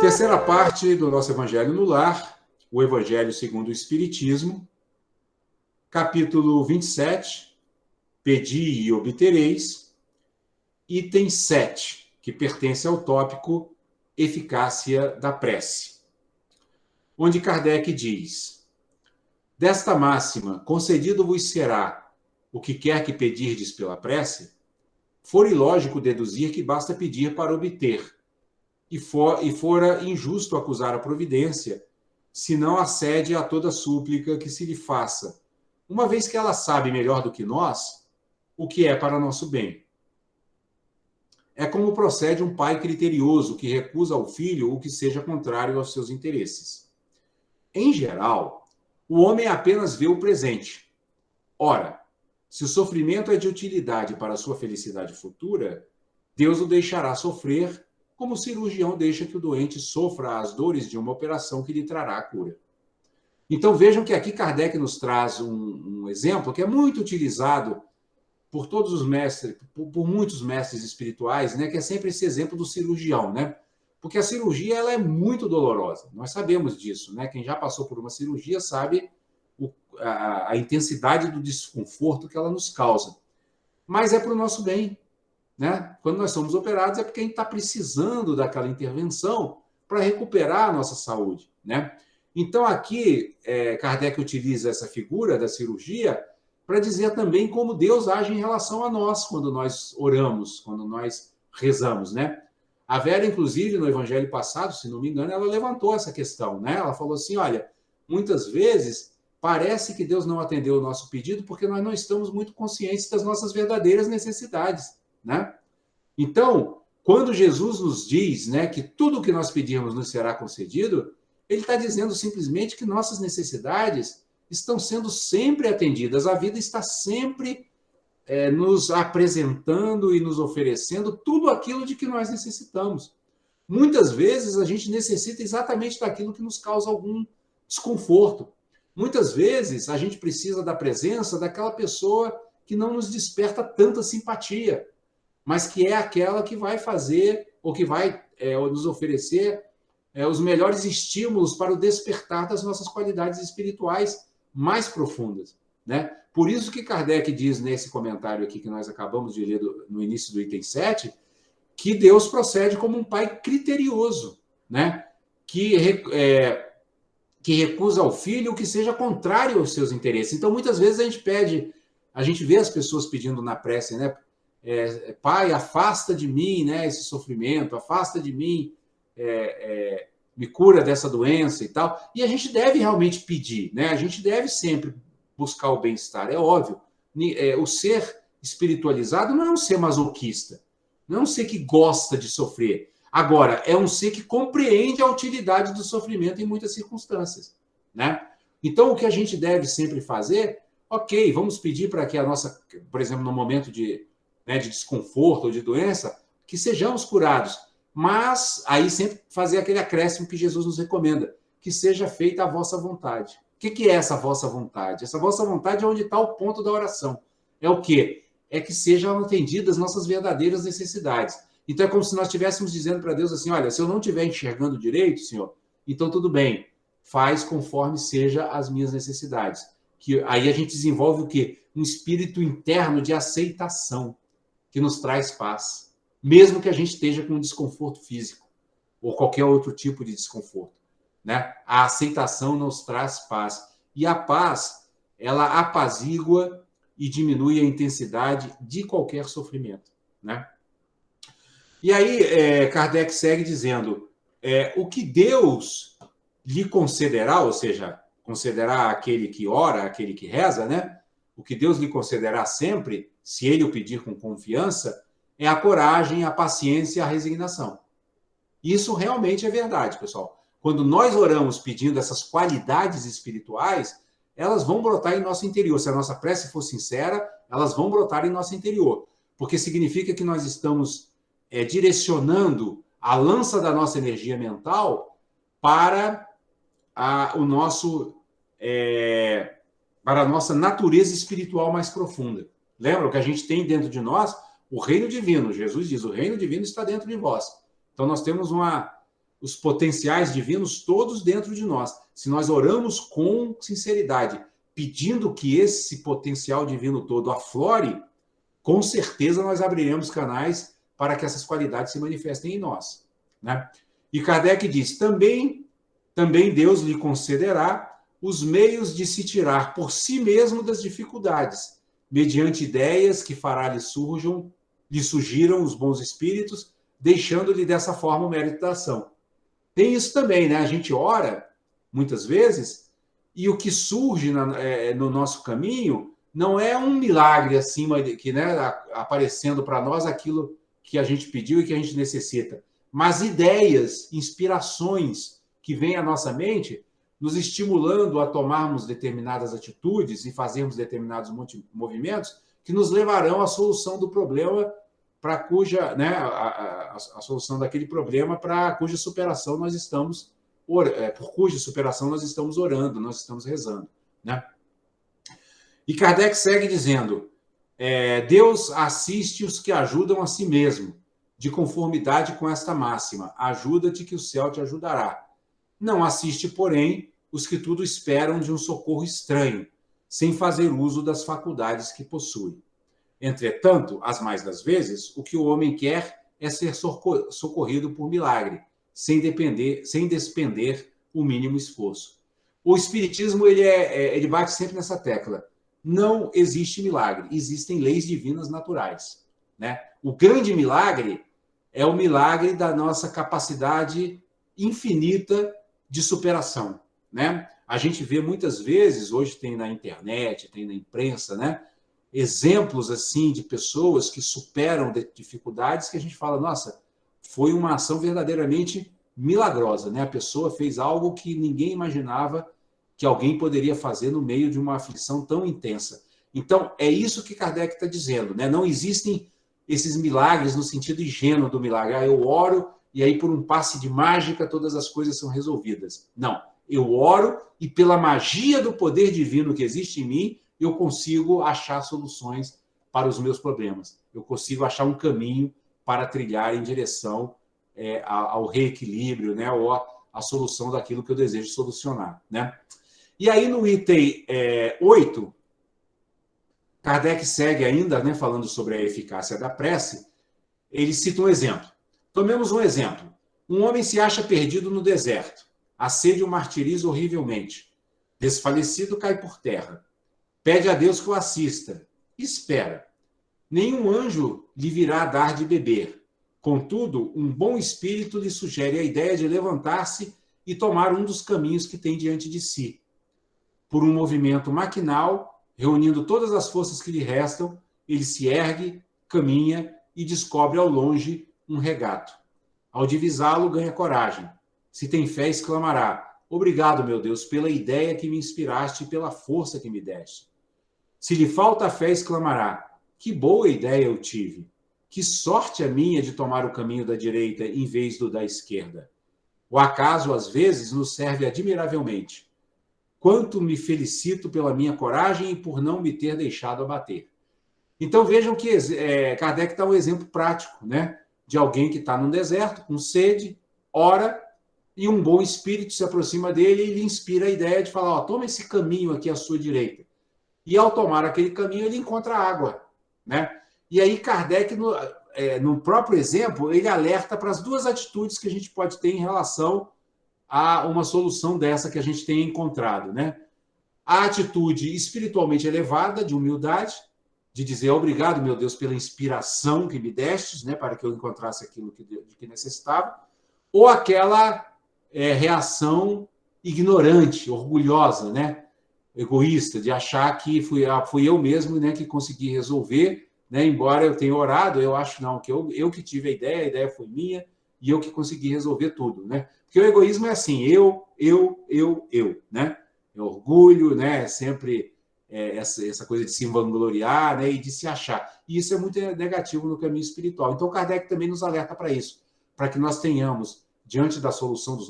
Terceira parte do nosso Evangelho no Lar, o Evangelho segundo o Espiritismo, capítulo 27, Pedi e obtereis, item 7, que pertence ao tópico Eficácia da Prece, onde Kardec diz: desta máxima, concedido-vos será o que quer que pedirdes pela prece, for ilógico deduzir que basta pedir para obter, e fora injusto acusar a providência, se não acede a toda súplica que se lhe faça, uma vez que ela sabe melhor do que nós o que é para nosso bem. É como procede um pai criterioso que recusa ao filho o que seja contrário aos seus interesses. Em geral, o homem apenas vê o presente. Ora, se o sofrimento é de utilidade para a sua felicidade futura, Deus o deixará sofrer, como o cirurgião deixa que o doente sofra as dores de uma operação que lhe trará a cura. Então vejam que aqui Kardec nos traz um exemplo que é muito utilizado por todos os mestres, por muitos mestres espirituais, né, que é sempre esse exemplo do cirurgião, né? Porque a cirurgia ela é muito dolorosa, nós sabemos disso, né? Quem já passou por uma cirurgia sabe a intensidade do desconforto que ela nos causa. Mas é para o nosso bem, né? Quando nós somos operados é porque a gente está precisando daquela intervenção para recuperar a nossa saúde, né? Então aqui Kardec utiliza essa figura da cirurgia para dizer também como Deus age em relação a nós quando nós oramos, quando nós rezamos, né? A Vera, inclusive, no evangelho passado, se não me engano, ela levantou essa questão, né? Ela falou assim, olha, muitas vezes parece que Deus não atendeu o nosso pedido porque nós não estamos muito conscientes das nossas verdadeiras necessidades, né? Então, quando Jesus nos diz, né, que tudo o que nós pedirmos nos será concedido, ele está dizendo simplesmente que nossas necessidades estão sendo sempre atendidas. A vida está sempre nos apresentando e nos oferecendo tudo aquilo de que nós necessitamos. Muitas vezes a gente necessita exatamente daquilo que nos causa algum desconforto. Muitas vezes a gente precisa da presença daquela pessoa que não nos desperta tanta simpatia, mas que é aquela que vai fazer ou que vai nos oferecer os melhores estímulos para o despertar das nossas qualidades espirituais mais profundas, né? Por isso que Kardec diz nesse comentário aqui que nós acabamos de ler no início do item 7, que Deus procede como um pai criterioso, né? Que recusa ao filho o que seja contrário aos seus interesses. Então, muitas vezes a gente vê as pessoas pedindo na prece, né? Pai, afasta de mim, né, esse sofrimento, afasta de mim, me cura dessa doença e tal. E a gente deve realmente pedir, né? A gente deve sempre buscar o bem-estar, é óbvio. O ser espiritualizado não é um ser masoquista, não é um ser que gosta de sofrer. Agora, é um ser que compreende a utilidade do sofrimento em muitas circunstâncias, né? Então, o que a gente deve sempre fazer, ok, vamos pedir para que a nossa, por exemplo, no momento de desconforto ou de doença, que sejamos curados. Mas aí sempre fazer aquele acréscimo que Jesus nos recomenda, que seja feita a vossa vontade. O que é essa vossa vontade? Essa vossa vontade é onde está o ponto da oração. É o quê? É que sejam atendidas nossas verdadeiras necessidades. Então é como se nós estivéssemos dizendo para Deus assim, olha, se eu não estiver enxergando direito, Senhor, então tudo bem, faz conforme seja as minhas necessidades. Que aí a gente desenvolve o quê? Um espírito interno de aceitação, que nos traz paz, mesmo que a gente esteja com um desconforto físico ou qualquer outro tipo de desconforto, né? A aceitação nos traz paz. E a paz, ela apazigua e diminui a intensidade de qualquer sofrimento, né? E aí, Kardec segue dizendo, o que Deus lhe concederá, ou seja, concederá aquele que ora, aquele que reza, né? O que Deus lhe concederá sempre, se ele o pedir com confiança, é a coragem, a paciência e a resignação. Isso realmente é verdade, pessoal. Quando nós oramos pedindo essas qualidades espirituais, elas vão brotar em nosso interior. Se a nossa prece for sincera, elas vão brotar em nosso interior. Porque significa que nós estamos direcionando a lança da nossa energia mental para para a nossa natureza espiritual mais profunda. Lembra que a gente tem dentro de nós o reino divino. Jesus diz, o reino divino está dentro de vós. Então nós temos os potenciais divinos todos dentro de nós. Se nós oramos com sinceridade, pedindo que esse potencial divino todo aflore, com certeza nós abriremos canais para que essas qualidades se manifestem em nós, né? E Kardec diz, também Deus lhe concederá os meios de se tirar por si mesmo das dificuldades, mediante ideias que fará lhe surgiram os bons espíritos, deixando-lhe dessa forma o mérito da ação. Tem isso também, né? A gente ora, muitas vezes, e o que surge no nosso caminho não é um milagre acima que, né, aparecendo para nós aquilo que a gente pediu e que a gente necessita, mas ideias, inspirações que vêm à nossa mente, nos estimulando a tomarmos determinadas atitudes e fazermos determinados movimentos que nos levarão à solução do problema para cuja, né, a solução daquele problema para cuja superação nós estamos por cuja superação nós estamos orando, nós estamos rezando, né? E Kardec segue dizendo, Deus assiste os que ajudam a si mesmo, de conformidade com esta máxima, ajuda-te que o céu te ajudará. Não assiste, porém, os que tudo esperam de um socorro estranho, sem fazer uso das faculdades que possui. Entretanto, as mais das vezes, o que o homem quer é ser socorrido por milagre, sem despender o mínimo esforço. O Espiritismo ele bate sempre nessa tecla. Não existe milagre, existem leis divinas naturais, né? O grande milagre é o milagre da nossa capacidade infinita de superação, né? A gente vê muitas vezes, hoje tem na internet, tem na imprensa, né? Exemplos assim de pessoas que superam dificuldades que a gente fala, nossa, foi uma ação verdadeiramente milagrosa, né? A pessoa fez algo que ninguém imaginava que alguém poderia fazer no meio de uma aflição tão intensa. Então, é isso que Kardec está dizendo, né? Não existem esses milagres no sentido ingênuo do milagre. Eu oro e aí, por um passe de mágica, todas as coisas são resolvidas. Não. Eu oro e, pela magia do poder divino que existe em mim, eu consigo achar soluções para os meus problemas. Eu consigo achar um caminho para trilhar em direção ao reequilíbrio, né? Ou a solução daquilo que eu desejo solucionar, né? E aí, no item 8, Kardec segue ainda, né, falando sobre a eficácia da prece. Ele cita um exemplo. Tomemos um exemplo. Um homem se acha perdido no deserto. A sede o martiriza horrivelmente. Desfalecido, cai por terra. Pede a Deus que o assista. Espera. Nenhum anjo lhe virá dar de beber. Contudo, um bom espírito lhe sugere a ideia de levantar-se e tomar um dos caminhos que tem diante de si. Por um movimento maquinal, reunindo todas as forças que lhe restam, ele se ergue, caminha e descobre ao longe um regato. Ao divisá-lo, ganha coragem. Se tem fé, exclamará: obrigado, meu Deus, pela ideia que me inspiraste e pela força que me deste. Se lhe falta fé, exclamará: que boa ideia eu tive. Que sorte a minha de tomar o caminho da direita em vez do da esquerda. O acaso, às vezes, nos serve admiravelmente. Quanto me felicito pela minha coragem e por não me ter deixado abater. Então, vejam que Kardec dá um exemplo prático, né? De alguém que está num deserto, com sede, ora, e um bom espírito se aproxima dele e lhe inspira a ideia de falar, toma esse caminho aqui à sua direita. E ao tomar aquele caminho, ele encontra água, né? E aí Kardec, no próprio exemplo, ele alerta para as duas atitudes que a gente pode ter em relação a uma solução dessa que a gente tem encontrado, né? A atitude espiritualmente elevada, de humildade, de dizer obrigado, meu Deus, pela inspiração que me destes, né, para que eu encontrasse aquilo de que necessitava, ou aquela reação ignorante, orgulhosa, né, egoísta, de achar que fui eu mesmo, né, que consegui resolver, né, embora eu tenha orado, eu acho não, que eu que tive a ideia foi minha, e eu que consegui resolver tudo, né? Porque o egoísmo é assim, eu, né? É orgulho, né? Sempre essa coisa de se vangloriar, né? E de se achar. E isso é muito negativo no caminho espiritual. Então, Kardec também nos alerta para isso, para que nós tenhamos, diante da solução dos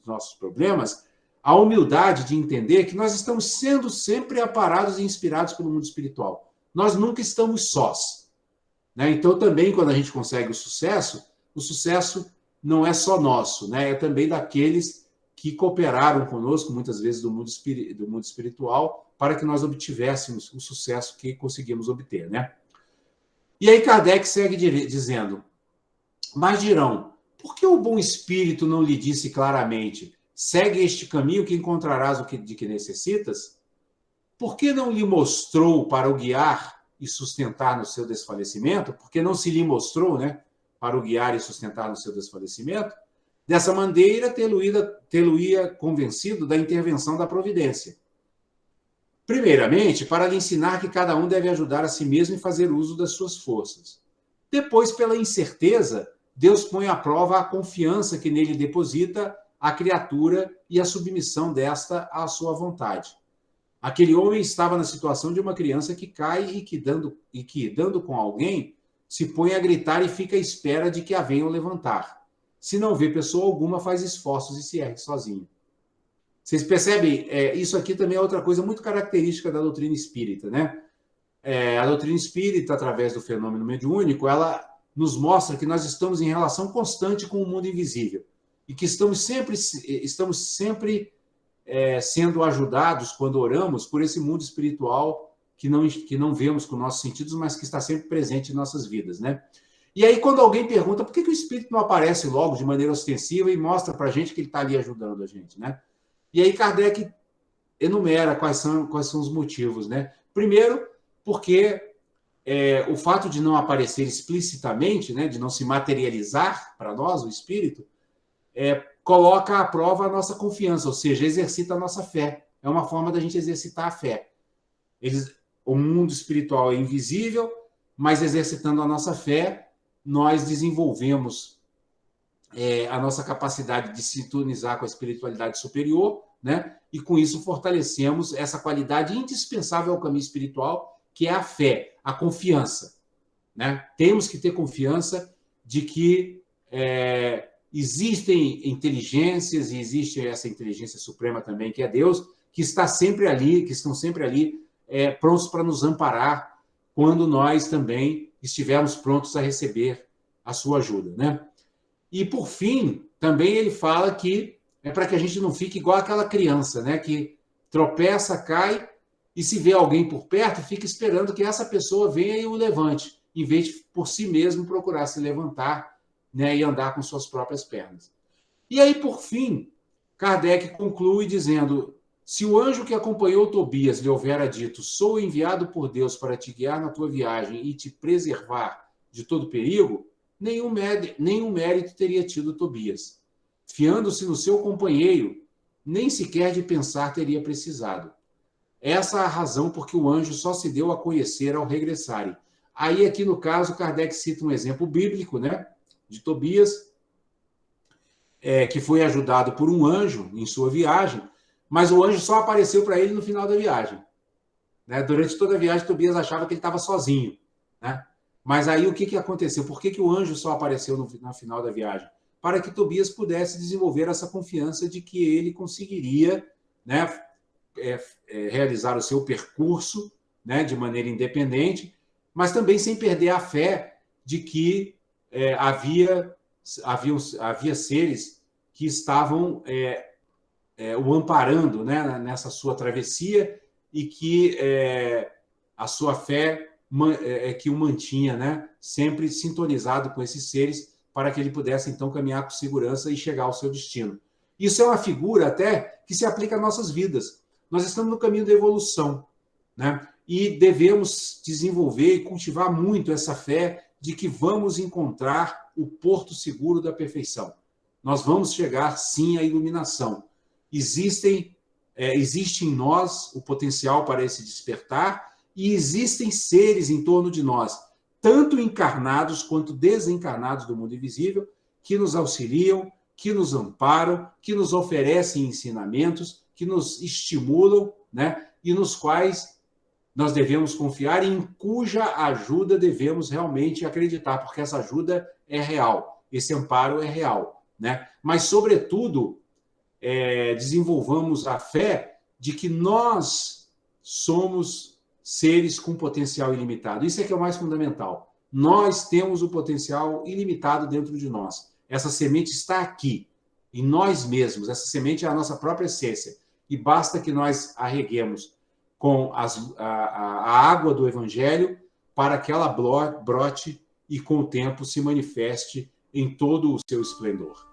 nossos problemas, a humildade de entender que nós estamos sendo sempre aparados e inspirados pelo mundo espiritual. Nós nunca estamos sós, né? Então, também, quando a gente consegue o sucesso não é só nosso, né? É também daqueles que cooperaram conosco, muitas vezes do mundo espiritual, para que nós obtivéssemos o sucesso que conseguimos obter, né? E aí Kardec segue dizendo, mas dirão, por que o bom espírito não lhe disse claramente, segue este caminho que encontrarás de que necessitas? Por que não lhe mostrou para o guiar e sustentar no seu desfalecimento? Porque não se lhe mostrou, né? Para o guiar e sustentar no seu desfalecimento? Dessa maneira, tê-lo-ia convencido da intervenção da providência. Primeiramente, para lhe ensinar que cada um deve ajudar a si mesmo e fazer uso das suas forças. Depois, pela incerteza, Deus põe à prova a confiança que nele deposita a criatura e a submissão desta à sua vontade. Aquele homem estava na situação de uma criança que cai e que, dando com alguém, se põe a gritar e fica à espera de que a venham levantar. Se não vê pessoa alguma, faz esforços e se ergue sozinho. Vocês percebem? Isso aqui também é outra coisa muito característica da doutrina espírita, né? A doutrina espírita, através do fenômeno mediúnico, ela nos mostra que nós estamos em relação constante com o mundo invisível e que estamos sempre sendo ajudados quando oramos por esse mundo espiritual que não vemos com nossos sentidos, mas que está sempre presente em nossas vidas, né? E aí, quando alguém pergunta por que o Espírito não aparece logo de maneira ostensiva e mostra para a gente que ele está ali ajudando a gente, né? E aí Kardec enumera quais são os motivos, né? Primeiro, porque o fato de não aparecer explicitamente, né, de não se materializar para nós, o Espírito, coloca à prova a nossa confiança, ou seja, exercita a nossa fé. É uma forma da gente exercitar a fé. O mundo espiritual é invisível, mas exercitando a nossa fé, nós desenvolvemos a nossa capacidade de sintonizar com a espiritualidade superior, né? E com isso fortalecemos essa qualidade indispensável ao caminho espiritual, que é a fé, a confiança, né? Temos que ter confiança de que existem inteligências, e existe essa inteligência suprema também, que é Deus, que estão sempre ali, prontos para nos amparar quando nós também estivermos prontos a receber a sua ajuda, né? E, por fim, também ele fala que é para que a gente não fique igual aquela criança, né? Que tropeça, cai, e se vê alguém por perto, fica esperando que essa pessoa venha e o levante, em vez de, por si mesmo, procurar se levantar, né, e andar com suas próprias pernas. E aí, por fim, Kardec conclui dizendo, se o anjo que acompanhou Tobias lhe houvera dito, sou enviado por Deus para te guiar na tua viagem e te preservar de todo perigo, nenhum mérito teria tido Tobias. Fiando-se no seu companheiro, nem sequer de pensar teria precisado. Essa é a razão por que o anjo só se deu a conhecer ao regressarem. Aí, aqui no caso, Kardec cita um exemplo bíblico, né, de Tobias, que foi ajudado por um anjo em sua viagem, mas o anjo só apareceu para ele no final da viagem, né? Durante toda a viagem, Tobias achava que ele estava sozinho, né? Mas aí o que aconteceu? Por que o anjo só apareceu no final da viagem? Para que Tobias pudesse desenvolver essa confiança de que ele conseguiria, né, realizar o seu percurso, né, de maneira independente, mas também sem perder a fé de que havia seres que estavam o amparando, né, nessa sua travessia e que a sua fé que o mantinha, né, sempre sintonizado com esses seres para que ele pudesse, então, caminhar com segurança e chegar ao seu destino. Isso é uma figura até que se aplica às nossas vidas. Nós estamos no caminho da evolução, né? E devemos desenvolver e cultivar muito essa fé de que vamos encontrar o porto seguro da perfeição. Nós vamos chegar, sim, à iluminação. Existe em nós o potencial para esse despertar e existem seres em torno de nós, tanto encarnados quanto desencarnados do mundo invisível, que nos auxiliam, que nos amparam, que nos oferecem ensinamentos, que nos estimulam, né? E nos quais nós devemos confiar e em cuja ajuda devemos realmente acreditar, porque essa ajuda é real, esse amparo é real, né? Mas, sobretudo, desenvolvamos a fé de que nós somos seres com potencial ilimitado. Isso é que é o mais fundamental. Nós temos o potencial ilimitado dentro de nós. Essa semente está aqui, em nós mesmos. Essa semente é a nossa própria essência. E basta que nós a reguemos com a água do Evangelho para que ela brote e, com o tempo, se manifeste em todo o seu esplendor.